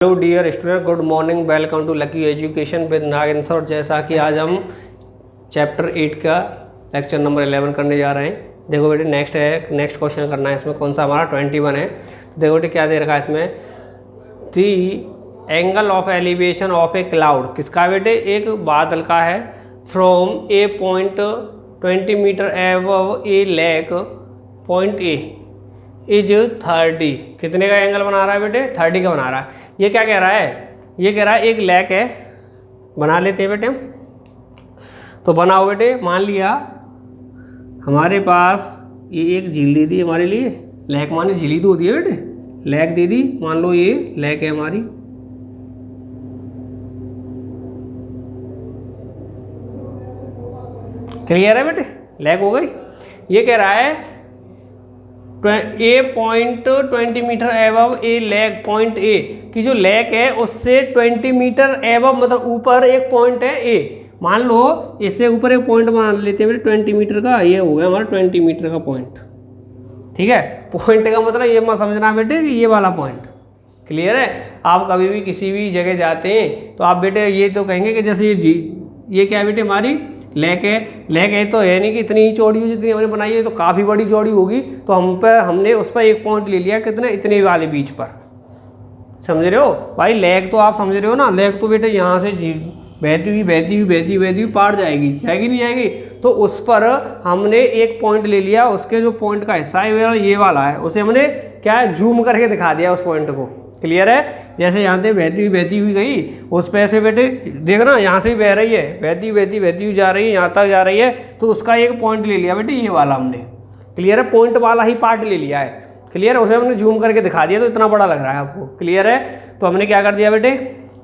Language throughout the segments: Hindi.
Hello dear student, good morning. Welcome to Lucky Education with Nagendra. जैसा कि आज हम चैप्टर 8 का लेक्चर नंबर 11 करने जा रहे हैं। देखो बेटे, नेक्स्ट क्वेश्चन करना है। इसमें कौन सा हमारा 21 है। तो देखो बेटे क्या दे रखा है इसमें, the angle of elevation of a cloud. किसका बेटे? एक बादल का है। From a point 20 metre above a lake point A is 30। कितने का एंगल बना रहा है बेटे? 30 का बना रहा है। ये क्या कह रहा है? ये कह रहा है एक लेक है, बना लेते हैं बेटे हम। तो बनाओ बेटे। मान लिया हमारे पास ये एक झील दे दी हमारे लिए। लेक माने झील ही तो होती है बेटे, लेक दे दी। मान लो ये लेक है हमारी। क्लियर है बेटे? लेक हो गई। ये कह रहा है a point 20 metre above a lake point A, कि जो लेक है उससे 20 मीटर एबव मतलब ऊपर एक पॉइंट है ए। मान लो इससे ऊपर एक पॉइंट बना लेते हैं बेटे 20 मीटर का। ये हो गया हमारा 20 मीटर का पॉइंट। ठीक है, पॉइंट का मतलब ये मत समझना बेटे कि ये वाला पॉइंट। क्लियर है? आप कभी भी किसी भी जगह जाते हैं तो आप बेटे ये तो कहेंगे कि जैसे ये क्या बेटे हमारी लेक है। लेक है तो है नहीं कि इतनी ही चौड़ी हो जितनी हमने बनाई है, तो काफ़ी बड़ी चौड़ी होगी। तो हमने उस पर एक पॉइंट ले लिया, कितने? इतने वाले बीच पर। समझ रहे हो भाई? लेक तो आप समझ रहे हो ना। लेक तो बेटे यहाँ से बहती हुई पार जाएगी नहीं जाएगी? तो उस पर हमने एक पॉइंट ले लिया। उसके जो पॉइंट का हिस्सा है ये वाला है, उसे हमने क्या है, जूम करके दिखा दिया उस पॉइंट को। क्लियर है? जैसे यहाँ से बहती हुई गई, उस पे से बेटे देख ना, यहाँ से भी बह रही है, बहती हुई जा रही है, यहाँ तक जा रही है। तो उसका एक पॉइंट ले लिया बेटे, ये वाला हमने। क्लियर है? पॉइंट वाला ही पार्ट ले लिया है। क्लियर है? उसे हमने जूम करके दिखा दिया, तो इतना बड़ा लग रहा है आपको। क्लियर है? तो हमने क्या कर दिया बेटे,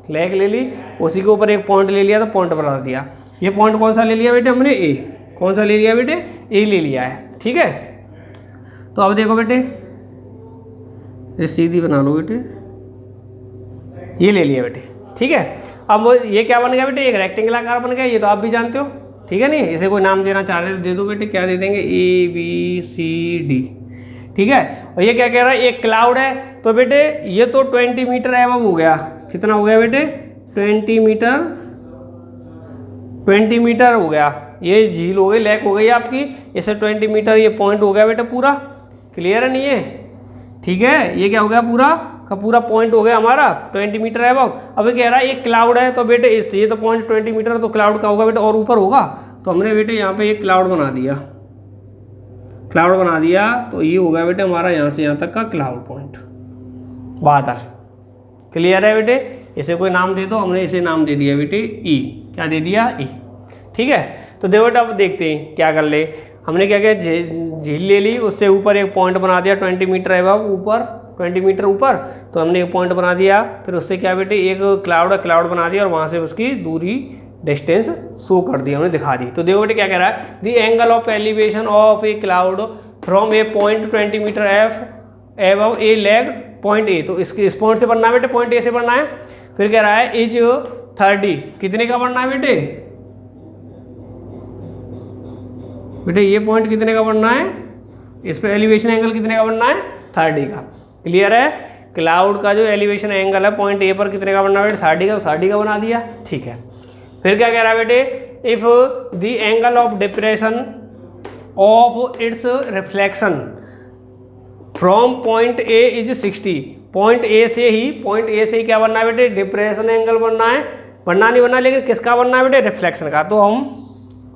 लेक ले ली, उसी के ऊपर एक पॉइंट ले लिया, तो पॉइंट बना दिया। ये पॉइंट कौन सा ले लिया बेटे हमने? ए। कौन सा ले लिया बेटे? ए ले लिया है। ठीक है, तो अब देखो बेटे, ये सीधी बना लो बेटे, ये ले लिया बेटे। ठीक है, अब वो ये क्या बन गया बेटे? एक रेक्टेंगल आकार बन गया। ये तो आप भी जानते हो। ठीक है, नहीं इसे कोई नाम देना चाह रहे तो दे दो बेटे। क्या दे देंगे? ABCD। ठीक है, और ये क्या कह रहा है? एक क्लाउड है। तो बेटे ये तो 20 मीटर एबव हो गया। कितना हो गया बेटे? 20 मीटर हो गया। ये झील हो गई, लेक हो गई आपकी। इसे 20 मीटर ये पॉइंट हो गया बेटा पूरा। क्लियर है? नहीं है? ठीक है, ये क्या हो गया? पूरा का पूरा पॉइंट हो गया हमारा 20 मीटर एबव। अब ये कह रहा है एक क्लाउड है। तो बेटे इससे ये तो पॉइंट 20 मीटर, तो क्लाउड का होगा बेटे और ऊपर होगा। तो हमने बेटे यहाँ पे एक क्लाउड बना दिया। तो ये हो गया बेटे हमारा यहाँ से यहाँ तक का क्लाउड पॉइंट, बादल। क्लियर है बेटे? इसे कोई नाम दे दो। हमने इसे नाम दे दिया बेटे ई। क्या दे दिया? ई। ठीक है, तो देखो बेटा अब देखते हैं क्या कर ले। हमने क्या किया, झील ले ली, उससे ऊपर एक पॉइंट बना दिया 20 मीटर एबव ऊपर, 20 मीटर ऊपर। तो हमने एक पॉइंट बना दिया। फिर उससे क्या बेटे, एक क्लाउड बना दिया, और वहाँ से उसकी दूरी डिस्टेंस शो कर दी, हमने दिखा दी। तो देखो बेटे क्या कह रहा है, the angle of elevation of a cloud from a point 20 metre above a lake point A. तो इस पॉइंट से बनना है बेटे, पॉइंट ए से बनना है। फिर कह रहा है इज 30। कितने का बनना है बेटे? बेटे ये पॉइंट कितने का बनना है? इस पर एलिवेशन एंगल कितने का बनना है? 30 का। क्लियर है? क्लाउड का जो एलिवेशन एंगल है पॉइंट ए पर कितने का बनना है बेटे? 30 का। 30 का बना दिया। ठीक है, फिर क्या कह रहा है बेटे, if the angle of depression of its reflection from point A is 60। Point A से ही क्या बनना है बेटे? डिप्रेशन एंगल बनना है। बनना नहीं बनना, लेकिन किसका बनना है बेटे? रिफ्लेक्शन का। तो हम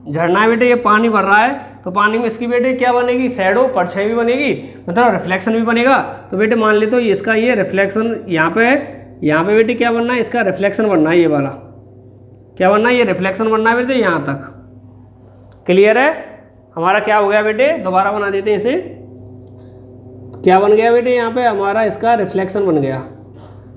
झरना है बेटे, ये पानी भर रहा है, तो पानी में इसकी बेटे क्या बनेगी? शैडो, परछाई भी बनेगी, मतलब रिफ्लेक्शन भी बनेगा। तो बेटे मान ले तो इसका ये रिफ्लेक्शन यहाँ पे बेटे क्या बनना है? इसका रिफ्लेक्शन बनना है। ये वाला क्या बनना है? ये रिफ्लेक्शन बनना है बेटे यहाँ तक। क्लियर है? हमारा क्या हो गया बेटे? दोबारा बना देते हैं इसे। क्या बन गया बेटे? यहाँ पे हमारा इसका रिफ्लेक्शन बन गया।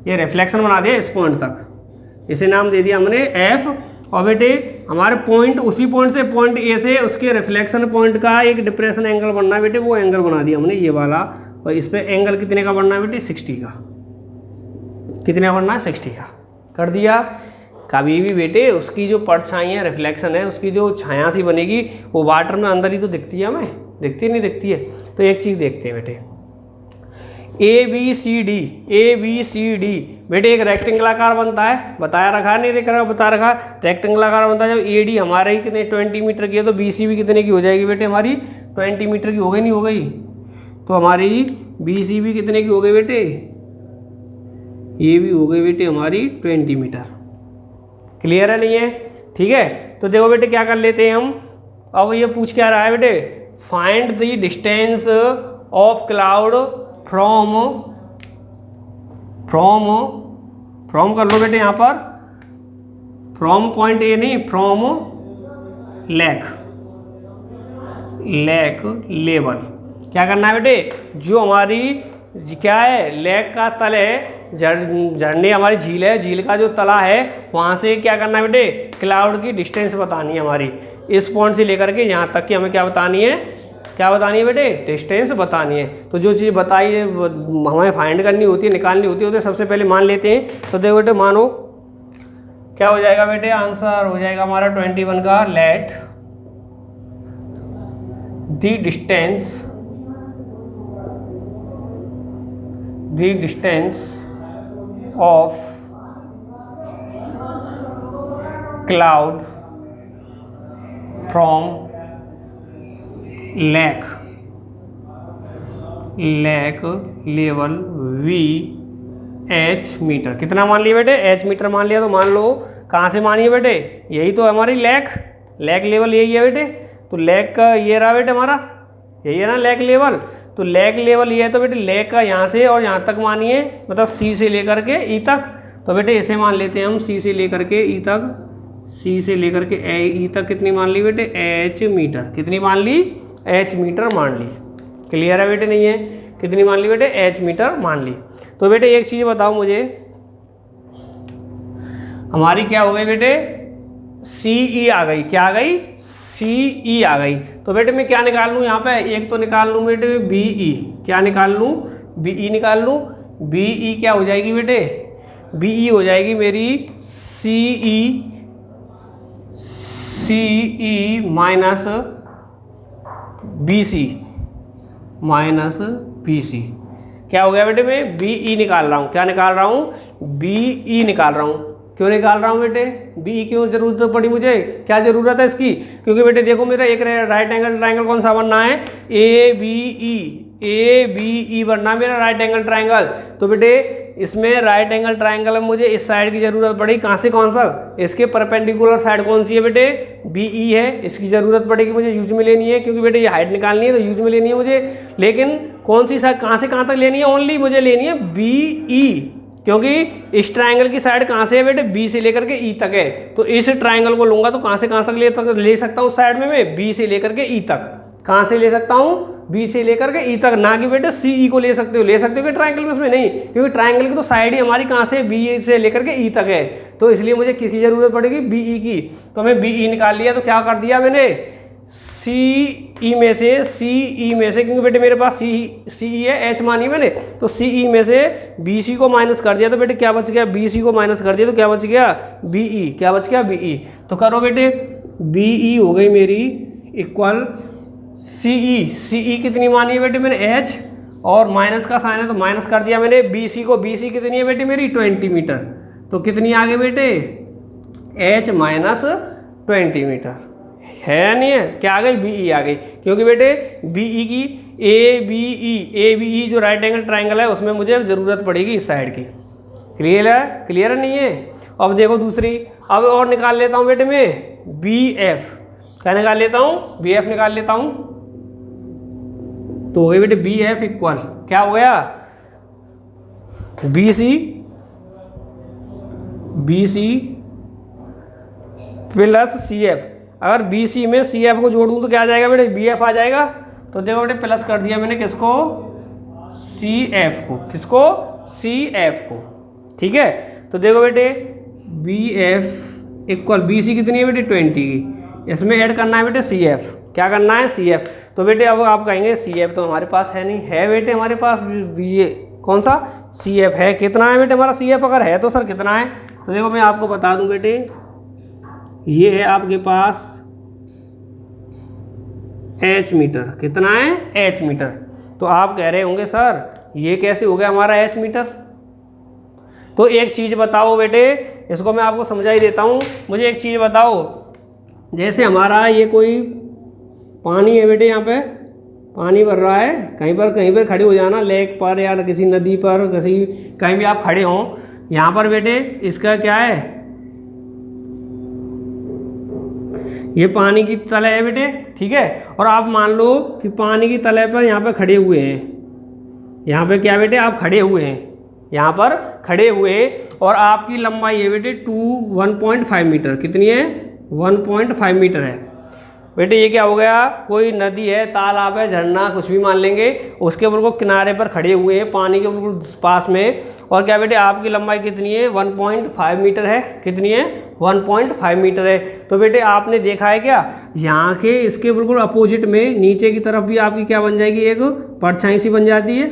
ये रिफ्लेक्शन बना दिया इस पॉइंट तक। इसे नाम दे दिया हमने F। और बेटे हमारे पॉइंट, उसी पॉइंट से, पॉइंट ए से उसके रिफ्लेक्शन पॉइंट का एक डिप्रेशन एंगल बनना है बेटे, वो एंगल बना दिया हमने, ये वाला। और इस पे एंगल कितने का बनना है बेटे? 60 का। कितने का बनना है? 60 का कर दिया। कभी भी बेटे उसकी जो परछाई है, रिफ्लेक्शन है, उसकी जो छाया सी बनेगी, वो वाटर में अंदर ही तो दिखती है हमें, दिखती नहीं दिखती है? तो एक चीज़ देखते हैं बेटे, ABCD बेटे एक रेक्टेंगल आकार बनता है, बताया रखा नहीं, देख रहा बता रखा, रेक्टेंगल आकार बनता है। जब AD हमारे ही कितने 20 मीटर की है तो BC भी कितने की हो जाएगी बेटे हमारी 20 मीटर की हो गई, नहीं हो गई? तो हमारी BC भी कितने की हो गई बेटे, ये भी हो गई बेटे हमारी 20 मीटर। क्लियर है नहीं है? ठीक है, तो देखो बेटे क्या कर लेते हैं हम, अब ये पूछ क्या रहा है बेटे, find the distance of cloud from कर लो बेटे यहाँ पर, फ्रॉम पॉइंट ए नहीं, फ्रॉम लेक लेवल। क्या करना है बेटे, जो हमारी क्या है लेक का तल है, झरने हमारी झील है, झील का जो तला है वहाँ से क्या करना है बेटे, क्लाउड की डिस्टेंस बतानी है हमारी, इस पॉइंट से लेकर के यहाँ तक की हमें क्या बतानी है, क्या बतानी है बेटे, डिस्टेंस बतानी है। तो जो चीज़ बताई है हमें फाइंड करनी होती है, निकालनी होती है, तो सबसे पहले मान लेते हैं। तो देखो बेटे मानो क्या हो जाएगा बेटे, आंसर हो जाएगा हमारा 21 का, let the distance of cloud from lake level VH metre. कितना मान लिया बेटे, H मीटर मान लिया। तो मान लो कहाँ से मानिए बेटे, यही तो हमारी लेक लेवल यही है बेटे। तो लेक का ये रहा बेटे हमारा, यही है ना लेक लेवल। तो लेक लेवल ये है, तो बेटे लेक का यहाँ से और यहाँ तक मानिए, मतलब C से लेकर के E तक। तो बेटे इसे मान लेते हैं हम, C से लेकर के E तक, C से लेकर के E तक कितनी मान ली बेटे, H मीटर। कितनी मान ली, H मीटर मान ली। क्लियर है बेटे नहीं है, कितनी मान ली बेटे, H मीटर मान ली। तो बेटे एक चीज़ बताओ मुझे, हमारी क्या हो गई बेटे, CE आ गई, क्या आ गई, CE आ गई। तो बेटे मैं क्या निकाल लूँ यहाँ पे, एक तो निकाल लूँ बेटे BE, क्या निकाल लूँ, BE निकाल लूँ। BE क्या हो जाएगी बेटे, BE हो जाएगी मेरी CE माइनस BC। क्या हो गया बेटे, मैं BE निकाल रहा हूँ, क्या निकाल रहा हूँ, BE निकाल रहा हूँ। क्यों निकाल रहा हूँ बेटे, BE क्यों जरूरत पड़ी मुझे, क्या जरूरत है इसकी, क्योंकि बेटे देखो मेरा एक राइट एंगल ट्रायंगल कौन सा बनना है, ABE बनना है मेरा राइट एंगल ट्रायंगल। तो बेटे इसमें राइट एंगल ट्रायंगल में मुझे इस साइड की जरूरत पड़ेगी, कहाँ से, कौन सा, इसके परपेंडिकुलर साइड कौन सी है बेटे, BE है, इसकी जरूरत पड़ेगी मुझे, यूज में लेनी है, क्योंकि बेटे ये हाइट निकालनी है तो यूज में लेनी है मुझे। लेकिन कौन सी साइड, कहाँ से कहाँ तक लेनी है, ओनली मुझे लेनी है BE, क्योंकि इस ट्रायंगल की साइड कहाँ से है बेटे, B से लेकर के E तक है। तो इस ट्रायंगल को लूंगा तो कहाँ से कहाँ तक ले सकता हूँ साइड में मैं, B से लेकर के E तक। कहाँ से ले सकता हूँ, B से लेकर के E तक, ना कि बेटे CE को ले सकते हो कि ट्रायंगल में, उसमें नहीं, क्योंकि ट्रायंगल की तो साइड ही हमारी कहाँ से, B से लेकर के E तक है। तो इसलिए मुझे किसकी जरूरत पड़ेगी, BE की। तो मैं BE निकाल लिया, तो क्या कर दिया मैंने, CE में से, क्योंकि बेटे मेरे पास CE है, H मानी मैंने, तो CE में से BC को माइनस कर दिया, तो बेटे क्या बच गया, BC को माइनस कर दिया तो क्या बच गया, BE, क्या बच गया, BE। तो करो बेटे, BE हो गई मेरी इक्वल CE कितनी मानी है बेटे मैंने, H, और माइनस का साइन है तो माइनस कर दिया मैंने BC को। BC कितनी है बेटे मेरी 20 मीटर। तो कितनी आ गई बेटे, H माइनस 20 मीटर, है नहीं है, क्या आ गई, BE आ गई। क्योंकि बेटे BE की ABE जो राइट एंगल ट्रायंगल है उसमें मुझे ज़रूरत पड़ेगी इस साइड की। क्लियर नहीं है। अब देखो दूसरी, अब और निकाल लेता हूँ बेटे मैं BF, क्या निकाल लेता हूँ, BF निकाल लेता हूँ। तो हो गई बेटे BF इक्वल, क्या हो गया, BC प्लस CF। अगर BC में CF को जोड़ दूँ तो क्या आ जाएगा बेटे, BF आ जाएगा। तो देखो बेटे प्लस कर दिया मैंने किसको, CF को, किसको, CF को। ठीक है, तो देखो बेटे BF इक्वल BC कितनी है बेटे 20 की, इसमें ऐड करना है बेटे CF, क्या करना है, CF। तो बेटे अब आप कहेंगे CF तो हमारे पास है नहीं, है बेटे हमारे पास ये कौन सा CF है, कितना है बेटे हमारा CF, अगर है तो सर कितना है। तो देखो मैं आपको बता दूं बेटे, ये है आपके पास H मीटर, कितना है, H मीटर। तो आप कह रहे होंगे सर ये कैसे हो गया हमारा एच मीटर। तो एक चीज़ बताओ बेटे, इसको मैं आपको समझा ही देता हूँ। मुझे एक चीज़ बताओ, जैसे हमारा ये कोई पानी है बेटे, यहाँ पे पानी भर रहा है, कहीं पर खड़े हो जाना, लेक पर या किसी नदी पर, कहीं भी आप खड़े हों, यहाँ पर बेटे इसका क्या है, ये पानी की तले है बेटे, ठीक है। और आप मान लो कि पानी की तले पर यहाँ पे खड़े हुए हैं, यहाँ पे क्या बेटे आप खड़े हुए हैं, यहाँ पर खड़े हुए, और आपकी लंबाई है बेटे 1.5 मीटर। कितनी है? 1.5 मीटर है बेटे। ये क्या हो गया, कोई नदी है, तालाब है, झरना, कुछ भी मान लेंगे, उसके बिल्कुल किनारे पर खड़े हुए हैं, पानी के बिल्कुल पास में, और क्या बेटे आपकी लंबाई कितनी है? 1.5 मीटर है। कितनी है? 1.5 मीटर है। तो बेटे आपने देखा है क्या, यहाँ के इसके बिल्कुल अपोजिट में नीचे की तरफ भी आपकी क्या बन जाएगी, एक परछाई सी बन जाती है।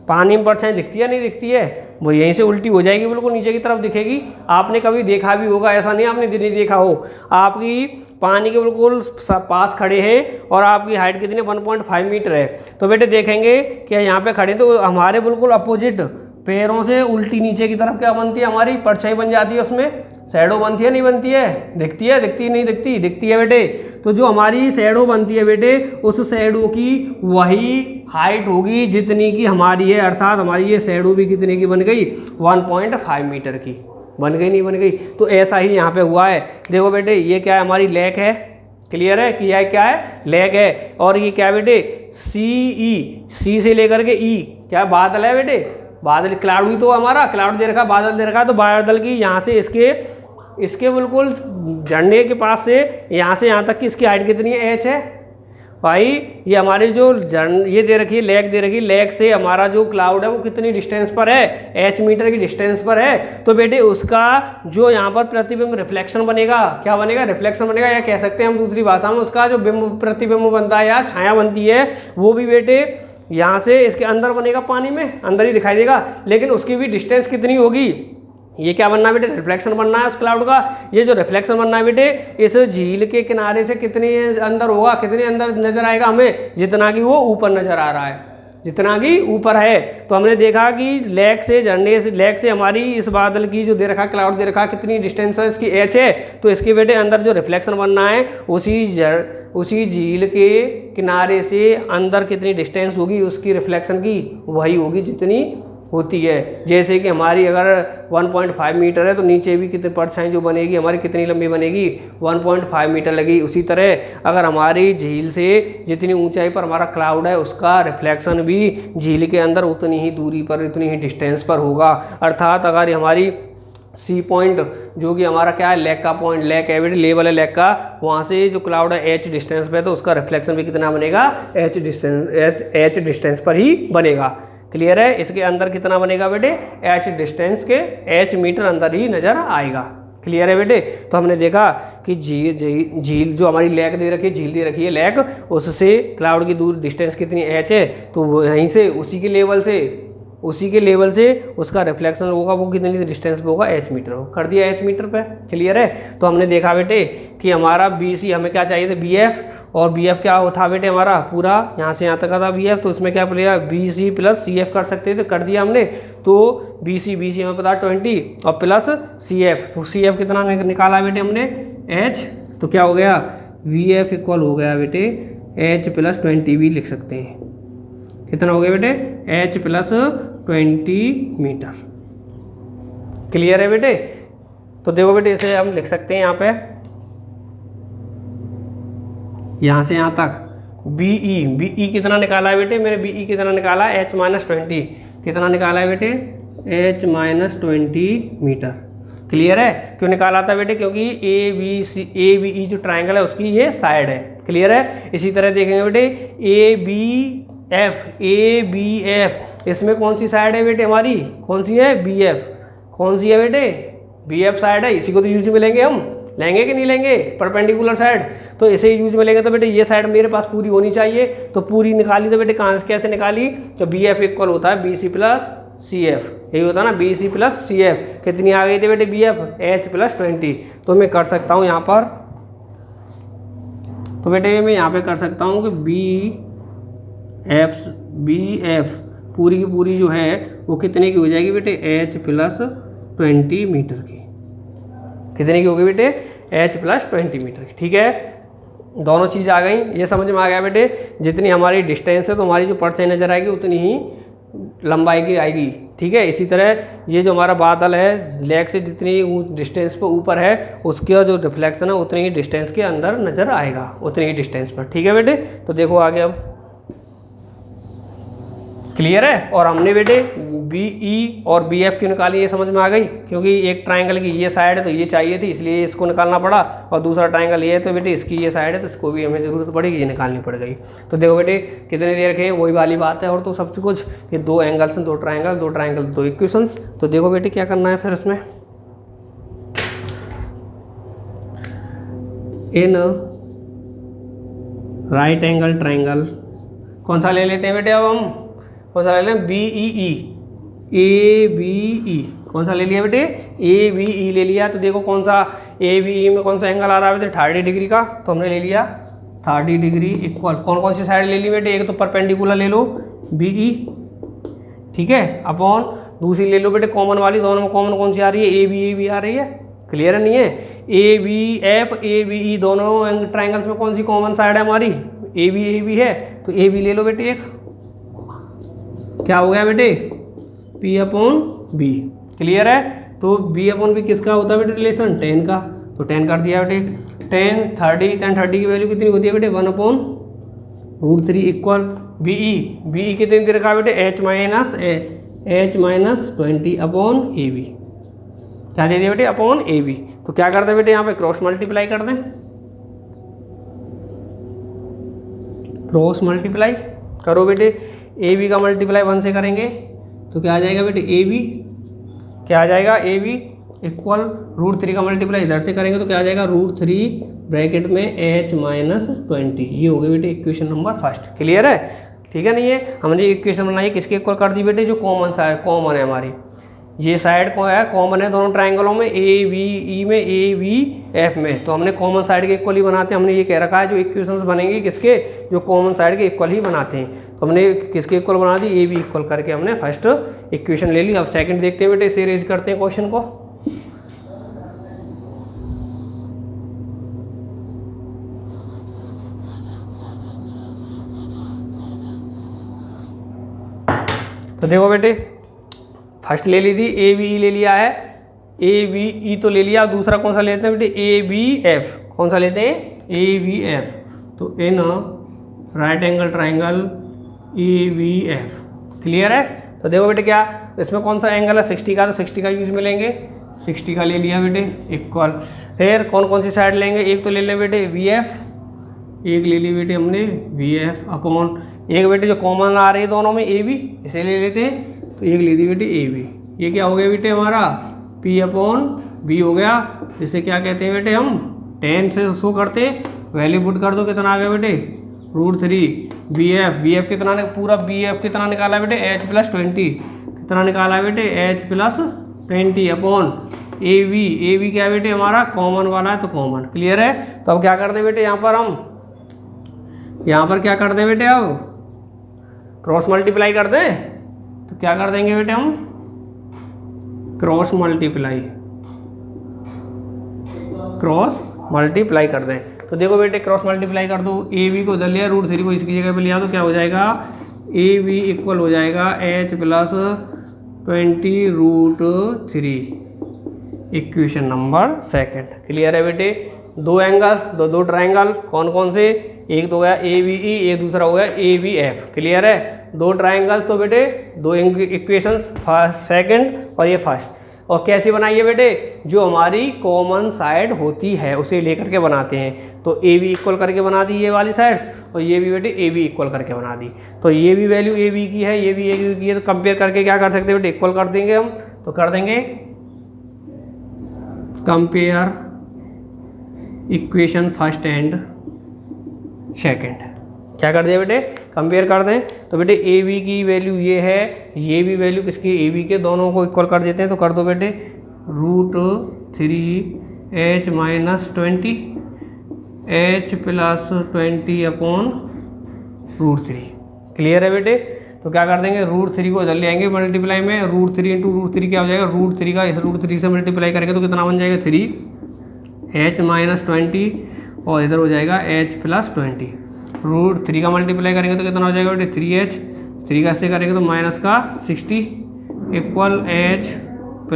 पानी में परछाई दिखती है नहीं दिखती है, वो यहीं से उल्टी हो जाएगी, बिल्कुल नीचे की तरफ दिखेगी। आपने कभी देखा भी होगा, ऐसा नहीं आपने नहीं देखा हो। आपकी पानी के बिल्कुल पास खड़े हैं और आपकी हाइट कितनी? 1.5 मीटर है। तो बेटे देखेंगे कि यहाँ पे खड़े तो हमारे बिल्कुल अपोजिट पैरों से उल्टी नीचे की तरफ क्या बनती है, हमारी परछाई बन जाती है, उसमें शैडो बनती है नहीं बनती है? दिखती है, दिखती नहीं दिखती? दिखती है बेटे। तो जो हमारी शैडो बनती है बेटे, उस शैडो की वही हाइट होगी जितनी की हमारी है, अर्थात हमारी ये शैडो भी कितने की बन गई? 1.5 मीटर की बन गई नहीं बन गई? तो ऐसा ही यहाँ पे हुआ है। देखो बेटे ये क्या है, हमारी लेक है, क्लियर है कि यह क्या है? लेक है। और ये क्या बेटे? सी से लेकर के ई क्या बादल है बेटे? बादल, क्लाउड भी तो हमारा क्लाउड दे रखा, बादल दे रखा, तो बादल की यहाँ से इसके बिल्कुल झंडे के पास से यहाँ तक की इसकी हाइट कितनी है? एच है भाई। ये हमारे जो ये दे रखी है, लेक दे रखी है, लेक से हमारा जो क्लाउड है वो कितनी डिस्टेंस पर है? एच मीटर की डिस्टेंस पर है। तो बेटे उसका जो यहाँ पर प्रतिबिंब रिफ्लेक्शन बनेगा, क्या बनेगा? रिफ्लेक्शन बनेगा, या कह सकते हैं हम दूसरी भाषा में उसका जो बिंब प्रतिबिंब बनता है या छाया बनती है, वो भी बेटे यहाँ से इसके अंदर बनेगा, पानी में अंदर ही दिखाई देगा, लेकिन उसकी भी डिस्टेंस कितनी होगी? ये क्या बनना है बेटे? रिफ्लेक्शन बनना है उस क्लाउड का। ये जो रिफ्लेक्शन बनना है बेटे, इस झील के किनारे से कितने अंदर होगा, कितने अंदर नजर आएगा हमें? जितना कि वो ऊपर नजर आ रहा है, जितना कि ऊपर है। तो हमने देखा कि लेक से झरने से, लेक से हमारी इस बादल की जो दे रखा क्लाउड दे रखा कितनी डिस्टेंस है, इसकी एच है। तो इसके बेटे अंदर जो रिफ्लेक्शन बनना है, उसी झील के किनारे से अंदर कितनी डिस्टेंस होगी उसकी रिफ्लेक्शन की, वही होगी जितनी होती है। जैसे कि हमारी अगर 1.5 मीटर है तो नीचे भी कितनी परछाई जो बनेगी हमारी कितनी लंबी बनेगी? 1.5 मीटर लगेगी। उसी तरह अगर हमारी झील से जितनी ऊंचाई पर हमारा क्लाउड है उसका रिफ्लेक्शन भी झील के अंदर उतनी ही दूरी पर, उतनी ही डिस्टेंस पर होगा। अर्थात अगर हमारी सी पॉइंट जो कि हमारा क्या है, लेक का पॉइंट, लेक है बेटे, लेवल है लेक का, वहाँ से जो क्लाउड है एच डिस्टेंस पे, तो उसका रिफ्लेक्शन भी कितना बनेगा? एच डिस्टेंस पर ही बनेगा। क्लियर है? इसके अंदर कितना बनेगा बेटे? एच डिस्टेंस के, एच मीटर अंदर ही नजर आएगा। क्लियर है बेटे? तो हमने देखा कि झील जो हमारी लेक दे रखी है, झील दे रखी है लेक, उससे क्लाउड की दूर डिस्टेंस कितनी एच है, तो वो यहीं से उसी के लेवल से उसका रिफ्लेक्शन होगा, वो कितनी डिस्टेंस पे होगा? एच मीटर हो। कर दिया एच मीटर पे। क्लियर है? तो हमने देखा बेटे कि हमारा बी सी हमें क्या चाहिए था? बी एफ, और बी एफ क्या था बेटे हमारा? पूरा यहाँ से यहाँ तक का था बी एफ, तो इसमें क्या पड़ेगा? B C plus C F कर सकते थे, कर दिया हमने। तो बी सी हमें पता 20 और प्लस सी एफ, तो सी एफ कितना निकाला बेटे हमने? एच। तो क्या हो गया? वी एफ इक्वल हो गया बेटे एच प्लस 20 भी लिख सकते हैं। कितना हो गया बेटे? H plus 20 metre. क्लियर है बेटे? तो देखो बेटे इसे हम लिख सकते हैं यहाँ पे, यहाँ से यहाँ तक बीई कितना निकाला है बेटे? मेरे बीई कितना निकाला है? H minus 20। कितना निकाला है बेटे? H minus 20 metre. क्लियर है? क्यों निकाला था बेटे? क्योंकि ए बी ई जो ट्राइंगल है उसकी ये साइड है। क्लियर है? इसी तरह देखेंगे बेटे ए बी एफ, इसमें कौन सी साइड है बेटे हमारी? कौन सी है? B F. कौन सी है बेटे? बी एफ साइड है। इसी को तो यूज में लेंगे, हम लेंगे कि नहीं लेंगे? परपेंडिकुलर साइड, तो इसे यूज में लेंगे। तो बेटे ये साइड मेरे पास पूरी होनी चाहिए, तो पूरी निकाली। तो बेटे कहाँ से कैसे निकाली? तो बी एफ इक्वल होता है B C plus C F, यही होता है ना, B C plus C F. कितनी आ गई थी बेटे? B F H plus 20। तो मैं कर सकता हूँ यहाँ पर, तो बेटे मैं यहाँ पे कर सकता हूँ कि बी एफ पूरी की पूरी जो है वो कितने की हो जाएगी बेटे, h प्लस 20 मीटर की। कितने की होगी बेटे, h प्लस 20 मीटर की। ठीक है, दोनों चीज़ आ गई, ये समझ में आ गया बेटे। जितनी हमारी डिस्टेंस है तो हमारी जो परछाई नजर आएगी उतनी ही लंबाई की आएगी। ठीक है, इसी तरह ये जो हमारा बादल है लेग से जितनी डिस्टेंस पर ऊपर है उसका जो रिफ्लेक्शन है उतनी ही डिस्टेंस के अंदर नजर आएगा, उतनी ही डिस्टेंस पर। ठीक है बेटे, तो देखो आगे अब क्लियर है। और हमने बेटे बी ई और बी एफ क्यों निकाली, ये समझ में आ गई, क्योंकि एक ट्राइंगल की ये साइड है तो ये चाहिए थी, इसलिए इसको निकालना पड़ा, और दूसरा ट्राइंगल ये है तो बेटे इसकी ये साइड है तो इसको भी हमें ज़रूरत पड़ेगी, ये निकालनी पड़ गई। तो देखो बेटे कितने देर के, वही वाली बात है। और तो सबसे कुछ ये दो एंगल्स हैं, दो ट्राइंगल दो इक्वेशंस। तो देखो बेटे क्या करना है फिर इसमें, इन राइट एंगल ट्राइंगल कौन सा ले लेते हैं बेटे, अब हम कौन सा ले लें, बी ई ई, ए बी ई, कौन सा ले लिया बेटे, ए बी ई ले लिया। तो देखो कौन सा ए बी ई में कौन सा एंगल आ रहा है बेटे, 30 डिग्री का, तो हमने ले लिया 30 डिग्री इक्वल। कौन कौन सी साइड ले ली बेटे, एक तो परपेंडिकुलर ले लो बी ई, ठीक है, अपॉन दूसरी ले लो बेटे कॉमन वाली, दोनों में कॉमन कौन सी आ रही है, ए बी आ रही है। क्लियर है नहीं है, A B F A B E दोनों ट्राइंगल्स में कौन सी कॉमन साइड है हमारी, ए बी है, तो ए बी ले लो बेटे एक, क्या हो गया बेटे, P अपॉन बी। क्लियर है, तो B अपॉन बी किसका होता है बेटे रिलेशन, 10 का, तो 10 कर दिया बेटे। 10 30 की वैल्यू कितनी होती है बेटे, 1/√3 इक्वल बी ई कितनी दे रखा है बेटे, H minus 20 upon A B, क्या दे दिया बेटे, अपॉन ए बी। तो क्या करते हैं बेटे, यहाँ पे क्रॉस मल्टीप्लाई कर दें, क्रॉस मल्टीप्लाई करो बेटे, ए बी का मल्टीप्लाई 1 से करेंगे तो क्या आ जाएगा बेटे, ए बी क्या आ जाएगा, ए बी इक्वल √3 का मल्टीप्लाई इधर से करेंगे तो क्या आ जाएगा, √3 ब्रैकेट में H माइनस 20। ये हो गई बेटे इक्वेशन नंबर फर्स्ट। क्लियर है, ठीक है नहीं है, हमने इक्वेशन बनाई किसके इक्वल कर दी बेटे, जो कॉमन साइड कॉमन है हमारी, ये साइड कौन है, कॉमन है दोनों ट्राइंगलों में, ए बी ई में, ए बी एफ में, तो हमने कॉमन साइड के इक्वल ही बनाते हैं। हमने ये कह रखा है जो इक्वेशंस बनेंगे किसके, जो कॉमन साइड के इक्वल ही बनाते हैं। तो हमने किसके इक्वल बना दी, ए बी इक्वल करके हमने फर्स्ट इक्वेशन ले ली। अब सेकंड देखते हैं बेटे, इसे रेज करते हैं क्वेश्चन को। तो देखो बेटे फर्स्ट ले ली थी, ए बी ई ले लिया है, ए बी ई तो ले लिया, दूसरा कौन सा लेते हैं बेटे, ए बी एफ, कौन सा लेते हैं, ए बी एफ। तो in right angle triangle A B F. Clear है, तो देखो बेटे क्या इसमें कौन सा एंगल है, 60 का, तो 60 का यूज में लेंगे, 60 का ले लिया बेटे इक्वल। फिर कौन सी साइड लेंगे, एक तो ले लें बेटे वी एफ, एक ले ली बेटे हमने वी एफ अपॉन एक बेटे जो कॉमन आ रही है दोनों में ए बी, इसे ले लेते हैं, तो एक ले दी बेटे ए बी। ये क्या हो गया बेटे हमारा, P अपॉन बी हो गया, जिसे क्या कहते हैं बेटे हम 10 से शो करते हैं, वैल्यू पुट कर दो, कितना आ गया बेटे √3 बी एफ कितना पूरा बी एफ कितना निकाला बेटे, H प्लस 20 कितना निकाला है बेटे, H plus 20 upon A B क्या बेटे हमारा कॉमन वाला है तो कॉमन। क्लियर है, तो अब क्या करते हैं बेटे, यहाँ पर क्या कर दें बेटे, अब क्रॉस मल्टीप्लाई कर दें, तो क्या कर देंगे बेटे हम, क्रॉस मल्टीप्लाई कर दें। तो देखो बेटे क्रॉस मल्टीप्लाई कर दो, ए बी को उधर लिया, √3 को इसकी जगह पे लिया, तो क्या हो जाएगा, ए बी इक्वल हो जाएगा H plus 20√3 equation number second. Clear है बेटे, दो एंगल्स दो ट्राइंगल कौन से, एक तो हो गया ए बी ई, एक दूसरा हो गया ए बी एफ। क्लियर है, दो ट्राइंगल्स तो बेटे दो इक्वेशंस, फर्स्ट सेकंड और ये फर्स्ट। और कैसे बनाइए बेटे, जो हमारी कॉमन साइड होती है उसे लेकर के बनाते हैं। तो ए बी इक्वल करके बना दी ये वाली साइड्स, और ये भी बेटे ए बी इक्वल करके बना दी। तो ये भी वैल्यू ए बी की है, ये भी ए बी की है, तो कंपेयर करके क्या कर सकते हैं बेटे, इक्वल कर देंगे हम। तो कर देंगे compare equation first and second, क्या कर दिया बेटे, कंपेयर कर दें। तो बेटे ए बी की वैल्यू ये है, ये भी वैल्यू किसकी, ए बी के, दोनों को इक्वल कर देते हैं। तो कर दो बेटे √3 H minus 20 H plus 20 upon √3। Clear है बेटे, तो क्या कर देंगे, √3 को इधर ले आएंगे मल्टीप्लाई में, √3 इंटू √3 क्या हो जाएगा, √3 का इस √3 से मल्टीप्लाई करेंगे तो कितना बन जाएगा 3h - 20 और इधर हो जाएगा h + 20। √3 का मल्टीप्लाई करेंगे तो कितना हो जाएगा बेटे 3h, 3 का से करेंगे तो माइनस का 60 इक्वल h +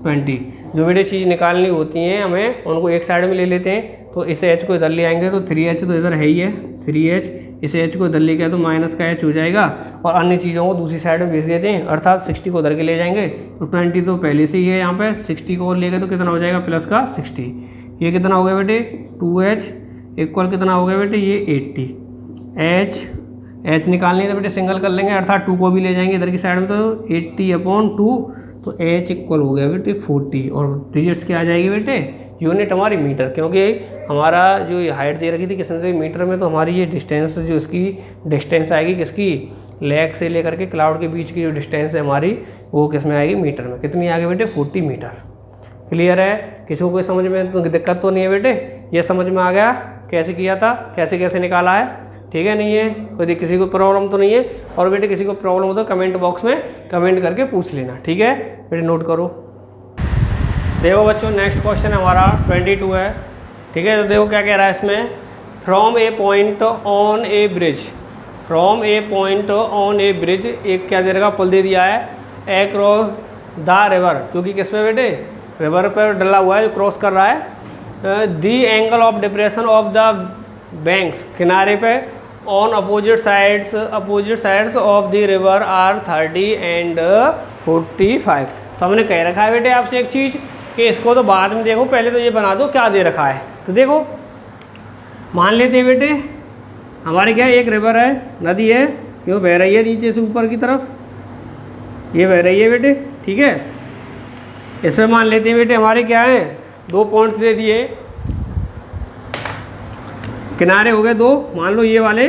20। जो बेटे चीज़ निकालनी होती हैं हमें उनको एक साइड में ले लेते हैं। तो इस h को इधर ले आएंगे तो 3h तो इधर है ही है 3h, इस h को इधर ले गया तो माइनस का h हो जाएगा और अन्य चीज़ों को दूसरी साइड में भेज देते हैं, अर्थात 60 को उधर के ले जाएंगे तो 20 तो पहले से ही है यहाँ पे, 60 को और ले गए तो कितना हो जाएगा प्लस का 60। ये कितना हो गया बेटे 2h इक्वल कितना हो गया बेटे ये 80। h निकालनी है तो बेटे सिंगल कर लेंगे, अर्थात 2 को भी ले जाएंगे इधर की साइड में तो 80/2 तो h इक्वल हो गया बेटे 40 और डिजिट्स क्या आ जाएगी बेटे यूनिट हमारी मीटर, क्योंकि हमारा जो हाइट दे रखी थी किसने दी मीटर में, तो हमारी ये डिस्टेंस जो इसकी डिस्टेंस आएगी किसकी लेग से लेकर के क्लाउड के बीच की जो डिस्टेंस है हमारी वो किस में आएगी मीटर में, कितनी आ गई बेटे 40 मीटर। क्लियर है, किसी को कोई समझ में तो दिक्कत तो नहीं है बेटे, ये समझ में आ गया कैसे किया था, कैसे कैसे निकाला है, ठीक है नहीं है, कोई किसी को प्रॉब्लम तो नहीं है। और बेटे किसी को प्रॉब्लम हो तो कमेंट बॉक्स में कमेंट करके पूछ लेना, ठीक है बेटे नोट करो। देखो बच्चों नेक्स्ट क्वेश्चन हमारा 22 है, ठीक है। तो देखो क्या कह रहा है इसमें, from a point on A bridge, from a point on A bridge, एक क्या दे रखा पुल दे दिया है अक्रॉस द रिवर, जो कि किस पे बेटे रिवर पर डला हुआ है जो क्रॉस कर रहा है। The angle of depression of the banks, किनारे पे on opposite sides of the river are 30 and 45। तो हमने कह रखा है बेटे आपसे एक चीज़ कि इसको तो बाद में देखो, पहले तो ये बना दो क्या दे रखा है। तो देखो मान लेते हैं बेटे हमारे क्या एक रिवर है, नदी है, ये बह रही है नीचे से ऊपर की तरफ, ये बह रही है बेटे, ठीक है। इसमें मान लेते हैं बेटे हमारे क्या है 2 पॉइंट्स दे दिए, किनारे हो गए 2, मान लो ये वाले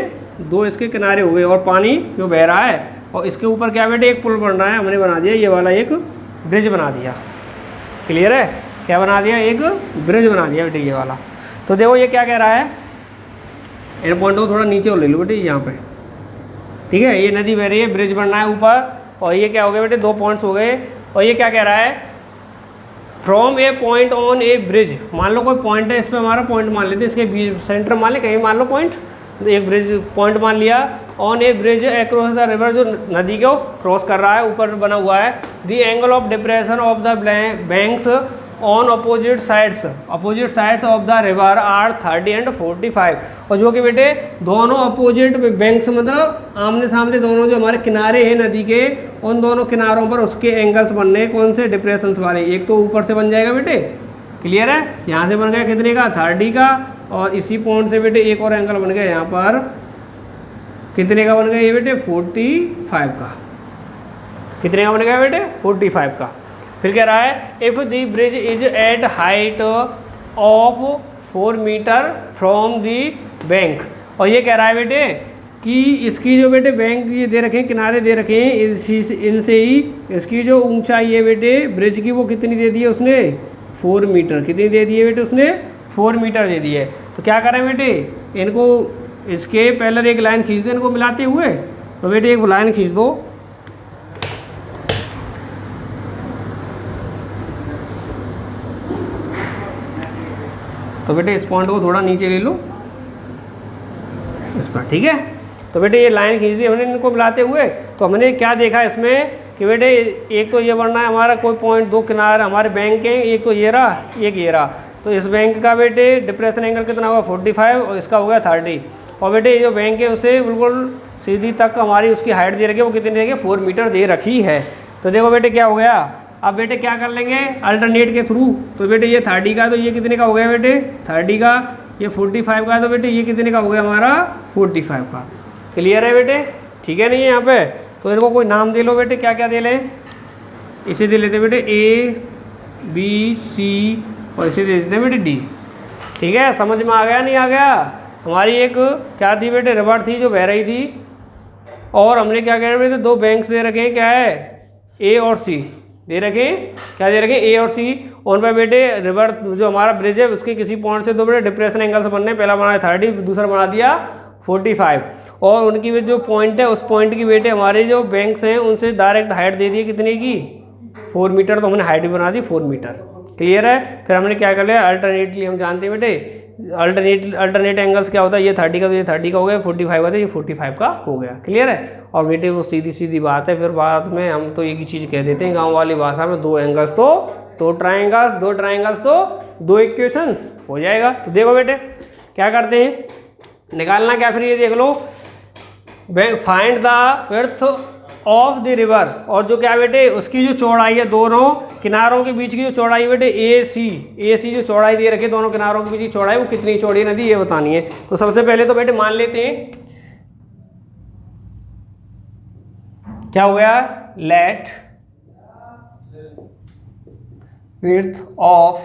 2 इसके किनारे हो गए और पानी जो बह रहा है और इसके ऊपर क्या बेटे एक पुल बन रहा है, हमने बना दिया ये वाला एक ब्रिज बना दिया। क्लियर है, क्या बना दिया एक ब्रिज बना दिया बेटे ये वाला। तो देखो ये क्या कह रहा है, इन पॉइंटों को थोड़ा नीचे और ले लो बेटे यहाँ पे, ठीक है। ये नदी बह रही है, ब्रिज बनना है ऊपर और ये क्या हो गया बेटे 2 पॉइंट्स हो गए। और ये क्या कह रहा है from a point on A bridge, मान लो कोई पॉइंट है, इस पर हमारा पॉइंट मान लेते हैं, इसके बीच सेंटर मान ले कहीं मान लो पॉइंट, तो एक ब्रिज पॉइंट मान लिया। On A bridge across the river, जो नदी को क्रॉस कर रहा है ऊपर बना हुआ है। The angle of depression of the banks on opposite sides of the river are 30 and 45। और जो कि बेटे दोनों अपोजिट बैंक्स मतलब आमने सामने दोनों जो हमारे किनारे हैं नदी के, उन दोनों किनारों पर उसके एंगल्स बनने हैं, कौन से डिप्रेशंस वाले, एक तो ऊपर से बन जाएगा बेटे, क्लियर है, यहाँ से बन गया कितने का 30 का, और इसी पॉइंट से बेटे एक और एंगल बन गया यहाँ पर कितने का बन गया ये बेटे 45 का, कितने का बन गया बेटे 45 का। फिर कह रहा है if the bridge is at height of 4 metre from the bank, और ये कह रहा है बेटे कि इसकी जो बेटे बैंक ये दे रखे हैं, किनारे दे रखे हैं, इनसे ही इसकी जो ऊंचाई है बेटे ब्रिज की वो कितनी दे दी है उसने 4 मीटर, कितनी दे दी है बेटे उसने 4 मीटर दे दी है। तो क्या करें बेटे इनको इसके पहले एक लाइन खींच दो इनको मिलाते हुए, तो बेटे एक लाइन खींच दो, तो बेटे इस पॉइंट को थोड़ा नीचे ले लो इस पर, ठीक है। तो बेटे ये लाइन खींच दी हमने इनको मिलाते हुए, तो हमने क्या देखा इसमें कि बेटे एक तो ये बनना है हमारा कोई पॉइंट, 2 किनारे हमारे बैंक के, एक तो ये रहा एक ये रहा, तो इस बैंक का बेटे डिप्रेशन एंगल कितना होगा 45 और इसका हो गया 30। और बेटे ये जो बैंक है उसे बिल्कुल सीधी तक हमारी उसकी हाइट दे रखी है, वो कितनी देगी 4 मीटर दे रखी है। तो देखो बेटे क्या हो गया, अब बेटे क्या कर लेंगे अल्टरनेट के थ्रू, तो बेटे ये 30 का तो ये कितने का हो गया बेटे 30 का, ये 45 का तो बेटे ये कितने का हो गया हमारा 45 का। क्लियर है बेटे, ठीक है नहीं है यहाँ पे। तो इनको कोई नाम दे लो बेटे, क्या क्या दे लें, इसे दे लेते बेटे A, B, C और इसे दे देते हैं बेटे D, ठीक है। समझ में आ गया नहीं आ गया। हमारी एक क्या थी बेटे रिवर थी जो बह रही थी, और हमने क्या कह रहे थे 2 बैंक्स दे रखे हैं, क्या है A और C दे रखे, क्या दे रखे A और C, उन पर बेटे रिवर जो हमारा ब्रिज है उसके किसी पॉइंट से 2 बेटे डिप्रेशन एंगल से बनने, पहला बना 30 दूसरा बना दिया 45 और उनकी भी जो पॉइंट है उस पॉइंट की बेटे हमारे जो बैंक्स हैं उनसे डायरेक्ट हाइट दे दी है कितने की 4 मीटर, तो हमने हाइट भी बना दी 4 मीटर। क्लियर है। फिर हमने क्या कर लिया अल्टरनेटली, हम जानते हैं बेटे अल्टरनेट एंगल्स क्या होता है, ये 30 का तो ये 30 का हो गया, 45 का तो ये 45 का हो गया। क्लियर है। और बेटे वो सीधी सीधी बात है, फिर बाद में हम तो एक ही चीज़ कह देते हैं गाँव वाली भाषा में, 2 एंगल्स तो 2 ट्राइंगल्स, 2 ट्राइंगल्स तो 2 इक्वेशंस हो जाएगा। तो देखो बेटे क्या करते हैं, निकालना क्या, फिर ये देख लो find the width of the river, और जो क्या बेटे उसकी जो चौड़ाई है दोनों किनारों के बीच की जो चौड़ाई बेटे ए सी जो चौड़ाई दे रखी है दोनों किनारों के बीच की चौड़ाई वो कितनी चौड़ी है नदी ये बतानी है। तो सबसे पहले तो बेटे मान लेते हैं क्या हो गया, let width of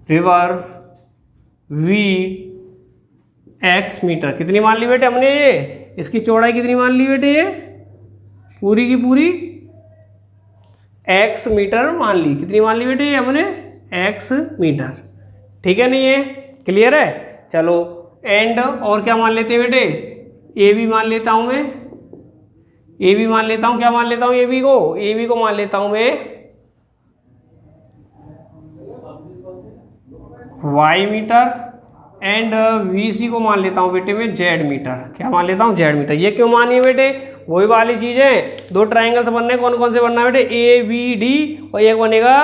river be x metre, कितनी मान ली बेटे हमने, ये इसकी चौड़ाई कितनी मान ली बेटे, ये पूरी की पूरी x मीटर मान ली, कितनी मान ली बेटे ये हमने x मीटर। ठीक है नहीं है, क्लियर है। चलो एंड और क्या मान लेते हैं बेटे, ए बी मान लेता हूं मैं, ए बी मान लेता हूं, क्या मान लेता हूं ए बी को मान लेता हूं मैं y मीटर एंड VC को मान लेता हूँ बेटे मैं Z मीटर, क्या मान लेता हूँ Z मीटर। ये क्यों मानी है बेटे, वही वाली चीज़ है, 2 ट्राइंगल्स बनने कौन कौन से बनना है बेटे, ABD और एक बनेगा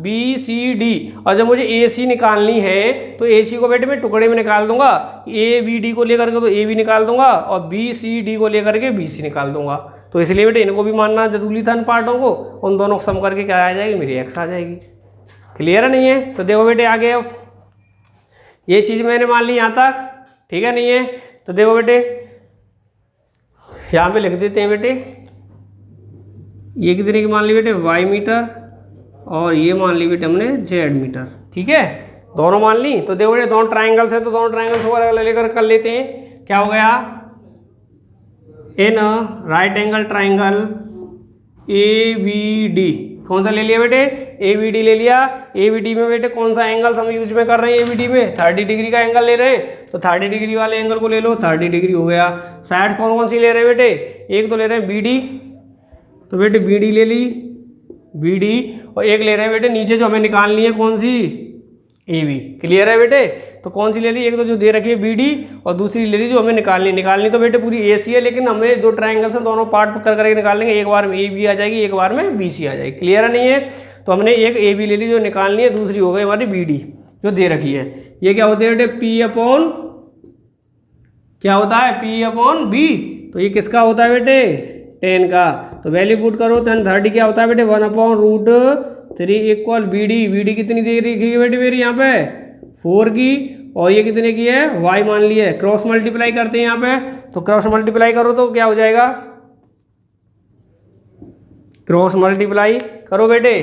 BCD। और जब मुझे AC निकालनी है तो AC को बेटे मैं टुकड़े में निकाल दूंगा, ABD को लेकर के तो AB निकाल दूंगा और BCD को लेकर के BC निकाल दूंगा। तो इसलिए बेटे इनको भी मानना जरूरी था इन पार्टों को, उन दोनों को सम करके क्या आ जाएगी मेरी x आ जाएगी। क्लियर है नहीं है। तो देखो बेटे आगे अब ये चीज़ मैंने मान ली यहाँ तक, ठीक है नहीं है। तो देखो बेटे यहाँ पे लिख देते हैं बेटे, ये कितने की मान ली बेटे y मीटर और ये मान ली बेटे हमने Z मीटर। ठीक है, दोनों मान ली। तो देखो बेटे दोनों ट्राइंगल्स हैं तो दोनों ट्राइंगल्स को अलग लेकर कर लेते हैं। क्या हो गया, इन राइट एंगल ट्राइंगल ABD, कौन सा ले लिया बेटे ABD ले लिया। ABD में बेटे कौन सा एंगल हम यूज में कर रहे हैं, ABD में 30 डिग्री का एंगल ले रहे हैं, तो 30 डिग्री वाले एंगल को ले लो, 30 डिग्री हो गया। साइड कौन कौन सी ले रहे हैं बेटे, एक तो ले रहे हैं BD, तो बेटे BD ले ली BD, और एक ले रहे हैं बेटे नीचे जो हमें निकालनी है कौन सी AB। क्लियर है बेटे। तो कौन सी ले ली, एक तो जो दे रखी है BD और दूसरी ले ली जो हमें निकालनी तो बेटे पूरी AC है, लेकिन हमें 2 ट्राइंगल्स हैं दोनों पार्ट कर करके निकाल लेंगे, एक बार में AB आ जाएगी एक बार में BC आ जाएगी। क्लियर है नहीं है। तो हमने एक AB ले ली जो निकालनी है, दूसरी हो गई हमारी BD जो दे रखी है। ये क्या होती है बेटे P/, क्या होता है P/B, तो ये किसका होता है बेटे 10 का। तो वैल्यू पुट करो, 10 क्या होता है बेटे 1/√3 = BD कितनी दे रखी है बेटे मेरी यहाँ पे 4 की, और ये कितने की है y मान ली है। क्रॉस मल्टीप्लाई करते हैं यहाँ पे, तो क्रॉस मल्टीप्लाई करो तो क्या हो जाएगा, क्रॉस मल्टीप्लाई करो बेटे,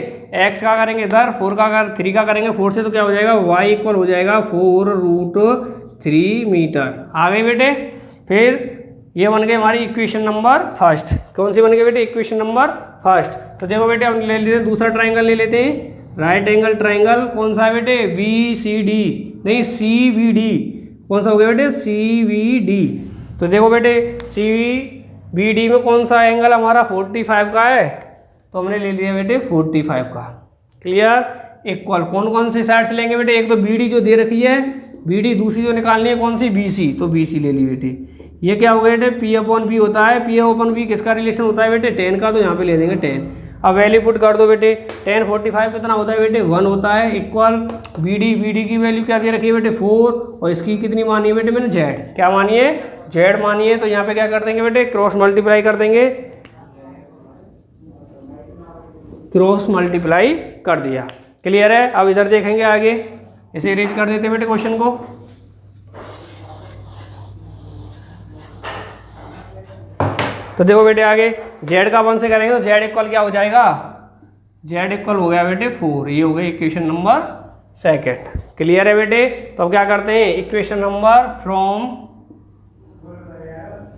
x का करेंगे इधर 4 का 3 का करेंगे 4 से, तो क्या हो जाएगा y इक्वल हो जाएगा 4√3 मीटर। आ गई बेटे। फिर ये बन गई हमारी इक्वेशन नंबर फर्स्ट। कौन सी बन गई बेटे, इक्वेशन नंबर फर्स्ट। तो देखो बेटे हम ले लेते हैं दूसरा ट्राइंगल ले लेते हैं, राइट एंगल ट्राइंगल कौन सा है बेटे BCD, नहीं CBD, कौन सा हो गया बेटे CBD। तो देखो बेटे CBD में कौन सा एंगल हमारा 45 का है, तो हमने ले लिया बेटे 45 का। क्लियर। इक्वल कौन कौन सी साइड से लेंगे बेटे, एक तो BD जो दे रखी है BD, दूसरी जो निकालनी है कौन सी BC, तो BC ले ली बेटे। ये क्या हो गया बेटे P/B होता है, P/B किसका रिलेशन होता है बेटे 10 का, तो यहाँ पे ले देंगे 10। अब वैल्यू पुट कर दो बेटे, 10 45 कितना होता है बेटे 1 होता है, इक्वल BD की वैल्यू क्या दे रखी है बेटे 4, और इसकी कितनी मानी है बेटे मैंने Z, क्या मानी है Z मानी है। तो यहाँ पे क्या कर देंगे बेटे क्रॉस मल्टीप्लाई कर देंगे, क्रॉस मल्टीप्लाई कर दिया। क्लियर है। अब इधर देखेंगे आगे, इसे इरेज कर देते हैं बेटे क्वेश्चन को। तो देखो बेटे आगे Z का 1 से करेंगे तो Z इक्वल क्या हो जाएगा, Z इक्वल हो गया बेटे 4। ये हो गई इक्वेशन नंबर सेकंड। क्लियर है बेटे। तो अब क्या करते हैं equation number from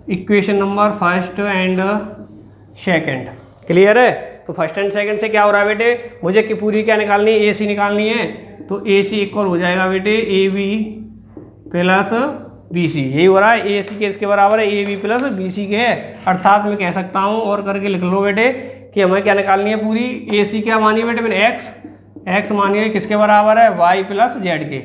equation number first and second. Clear है। तो फर्स्ट एंड सेकंड से क्या हो रहा है बेटे, मुझे कि पूरी क्या निकालनी है AC निकालनी है, तो AC इक्वल हो जाएगा बेटे AB प्लस बी सी, यही हो रहा है। ए सी के इसके बराबर है, A B plus B C के है। अर्थात मैं कह सकता हूँ और करके लिख लो बेटे कि हमें क्या निकालनी है पूरी, ए सी क्या मानिए बेटे मैंने एक्स, एक्स मानिए किसके बराबर है, वाई प्लस जेड के।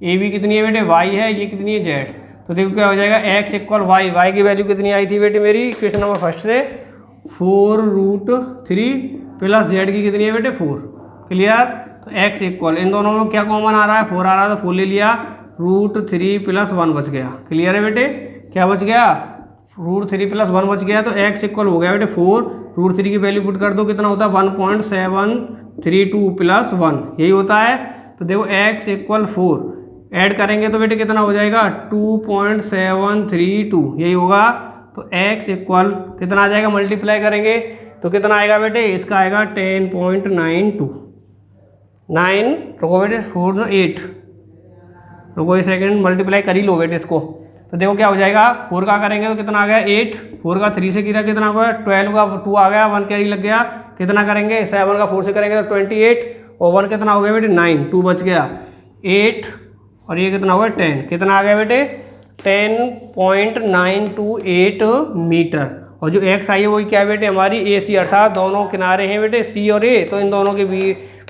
ए बी कितनी है बेटे, वाई है, ये कितनी है, जेड। तो देखो क्या हो जाएगा, एक्स इक्वल वाई, वाई की वैल्यू कितनी आई थी बेटे मेरी क्वेश्चन नंबर फर्स्ट से, 4√3 प्लस जेड की कितनी है बेटे 4। क्लियर। तो एक्स इक्वल इन दोनों में क्या कॉमन आ रहा है, 4 आ रहा है, तो 4 ले लिया, √3 + 1 बच गया। क्लियर है बेटे, क्या बच गया, √3 + 1 बच गया। तो एक्स इक्वल हो गया बेटे 4, √3 की वैल्यू पुट कर दो, कितना होता है 1.732 + 1, यही होता है। तो देखो एक्स इक्वल 4 ऐड करेंगे तो बेटे कितना हो जाएगा 2.732, यही होगा। तो एक्स इक्वल कितना आ जाएगा, मल्टीप्लाई करेंगे तो कितना आएगा बेटे, इसका आएगा 10.92, 9 रुको बेटे 4 8, रुको एक सेकेंड, मल्टीप्लाई कर ही लो बेटे इसको। तो देखो क्या हो जाएगा, 4 का करेंगे तो कितना आ गया 8, 4 का 3 से गिरा कितना हो गया 12 का 2 आ गया, 1 कैरी लग गया, कितना करेंगे 7 का 4 से करेंगे तो 28 और 1 कितना हो गया बेटे 9, 2 बच गया 8 और ये कितना हुआ 10, कितना आ गया बेटे 10.928 मीटर। और जो एक्स आई है वही क्या है बेटे हमारी ए सी, अर्थात दोनों किनारे हैं बेटे सी और ए, तो इन दोनों के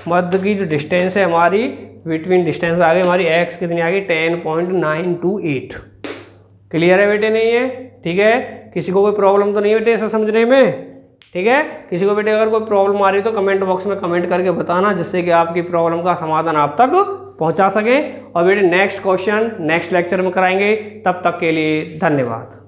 मध्य की जो डिस्टेंस है हमारी बिटवीन डिस्टेंस आ गई हमारी एक्स कितनी आ गई 10.928। क्लियर है बेटे, नहीं है ठीक है, किसी को कोई प्रॉब्लम तो नहीं बेटे ऐसा समझने में, ठीक है। किसी को बेटे अगर कोई प्रॉब्लम आ रही है तो कमेंट बॉक्स में कमेंट करके बताना, जिससे कि आपकी प्रॉब्लम का समाधान आप तक पहुंचा सके। और बेटे नेक्स्ट क्वेश्चन नेक्स्ट लेक्चर में कराएंगे, तब तक के लिए धन्यवाद।